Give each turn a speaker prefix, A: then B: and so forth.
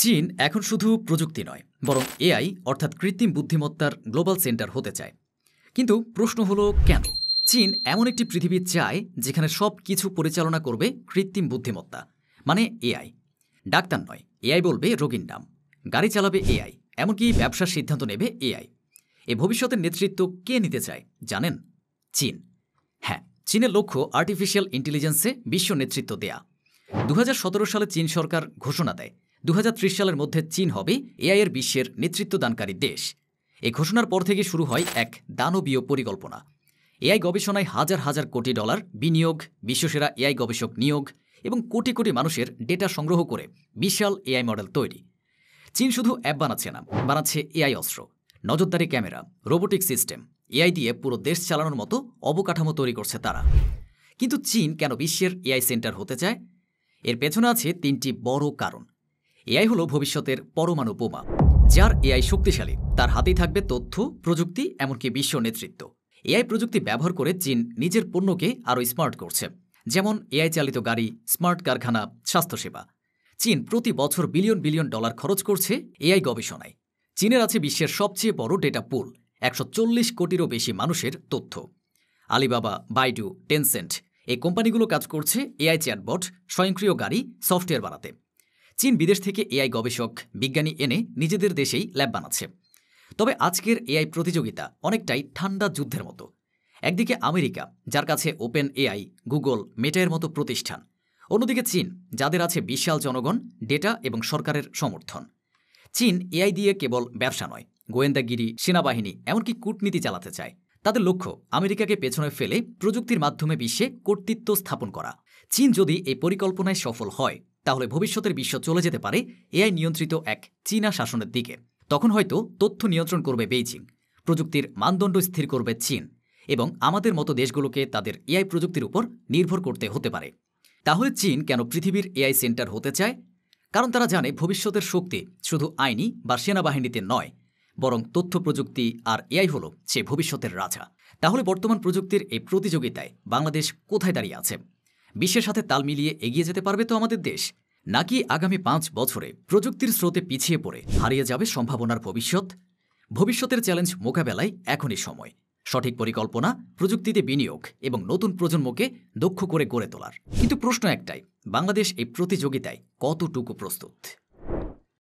A: চীন এখন শুধু প্রযুক্তি নয়, বরং এআই অর্থাৎ কৃত্রিম বুদ্ধিমত্তার গ্লোবাল সেন্টার হতে চায়। কিন্তু প্রশ্ন হলো কেন? চীন এমন একটি পৃথিবী চায় যেখানে সব কিছু পরিচালনা করবে কৃত্রিম বুদ্ধিমত্তা, মানে এআই। ডাক্তার নয়, এআই বলবে রোগীর নাম, গাড়ি চালাবে এআই, এমনকি ব্যবসার সিদ্ধান্ত নেবে এআই। এ ভবিষ্যতের নেতৃত্ব কে নিতে চায় জানেন? চীন। হ্যাঁ, চীনের লক্ষ্য আর্টিফিশিয়াল ইন্টেলিজেন্সে বিশ্ব নেতৃত্ব দেয়া। 2017 সালে চীন সরকার ঘোষণা দেয় 2030 সালের মধ্যে চীন হবে এআই এর বিশ্বের নেতৃত্বদানকারী দেশ। এই ঘোষণার পর থেকে শুরু হয় এক দানবীয় পরিকল্পনা। এআই গবেষণায় হাজার হাজার কোটি ডলার বিনিয়োগ, বিশ্বসেরা এআই গবেষক নিয়োগ এবং কোটি কোটি মানুষের ডেটা সংগ্রহ করে বিশাল এআই মডেল তৈরি। চীন শুধু অ্যাপ বানাচ্ছে না, বানাচ্ছে এআই অস্ত্র, নজরদারি ক্যামেরা, রোবোটিক সিস্টেম। এআই দিয়ে পুরো দেশ চালানোর মতো অবকাঠামো তৈরি করছে তারা। কিন্তু চীন কেন বিশ্বের এআই সেন্টার হতে চায়? এর পেছনে আছে তিনটি বড় কারণ। এআই হলো ভবিষ্যতের পরমাণু বোমা। যার এআই শক্তিশালী, তার হাতেই থাকবে তথ্য, প্রযুক্তি, এমনকি বিশ্ব নেতৃত্ব। এআই প্রযুক্তি ব্যবহার করে চীন নিজের পণ্যকে আরও স্মার্ট করছে, যেমন এআই চালিত গাড়ি, স্মার্ট কারখানা, স্বাস্থ্যসেবা। চীন প্রতি বছর বিলিয়ন বিলিয়ন ডলার খরচ করছে এআই গবেষণায়। চীনের আছে বিশ্বের সবচেয়ে বড় ডেটা পুল, 140 কোটিরও বেশি মানুষের তথ্য। আলিবাবা, বাইডু, টেনসেন্ট এই কোম্পানিগুলো কাজ করছে এআই চ্যাটবট, স্বয়ংক্রিয় গাড়ি, সফটওয়্যার বানাতে। চীন বিদেশ থেকে এআই গবেষক, বিজ্ঞানী এনে নিজেদের দেশেই ল্যাব বানাচ্ছে। তবে আজকের এআই প্রতিযোগিতা অনেকটাই ঠান্ডা যুদ্ধের মতো। একদিকে আমেরিকা, যার কাছে ওপেন এআই, গুগল, মেটার মতো প্রতিষ্ঠান। অন্যদিকে চীন, যাদের আছে বিশাল জনগণ, ডেটা এবং সরকারের সমর্থন। চীন এআই দিয়ে কেবল ব্যবসা নয়, গোয়েন্দাগিরি, সেনাবাহিনী, এমনকি কূটনীতি চালাতে চায়। তাদের লক্ষ্য আমেরিকাকে পেছনে ফেলে প্রযুক্তির মাধ্যমে বিশ্বে কর্তৃত্ব স্থাপন করা। চীন যদি এই পরিকল্পনায় সফল হয়, তাহলে ভবিষ্যতের বিশ্ব চলে যেতে পারে এআই নিয়ন্ত্রিত এক চীনা শাসনের দিকে। তখন হয়তো তথ্য নিয়ন্ত্রণ করবে বেইজিং, প্রযুক্তির মানদণ্ড স্থির করবে চীন, এবং আমাদের মতো দেশগুলোকে তাদের এআই প্রযুক্তির উপর নির্ভর করতে হতে পারে। তাহলে চীন কেন পৃথিবীর এআই সেন্টার হতে চায়? কারণ তারা জানে ভবিষ্যতের শক্তি শুধু আইনি বা সেনাবাহিনীতে নয়, বরং তথ্য প্রযুক্তি আর এআই হলো সে ভবিষ্যতের রাজা। তাহলে বর্তমান প্রযুক্তির এই প্রতিযোগিতায় বাংলাদেশ কোথায় দাঁড়িয়ে আছে? বিশ্বের সাথে তাল মিলিয়ে এগিয়ে যেতে পারবে তো আমাদের দেশ? নাকি আগামী 5 বছরে প্রযুক্তির স্রোতে পিছিয়ে পড়ে হারিয়ে যাবে সম্ভাবনার ভবিষ্যৎ? ভবিষ্যতের চ্যালেঞ্জ মোকাবেলায় এখনই সময়। সঠিক পরিকল্পনা, প্রযুক্তিতে বিনিয়োগ এবং নতুন প্রজন্মকে দক্ষ করে গড়ে তোলার। কিন্তু প্রশ্ন একটাই, বাংলাদেশ এই প্রতিযোগিতায় কতটুকু প্রস্তুত?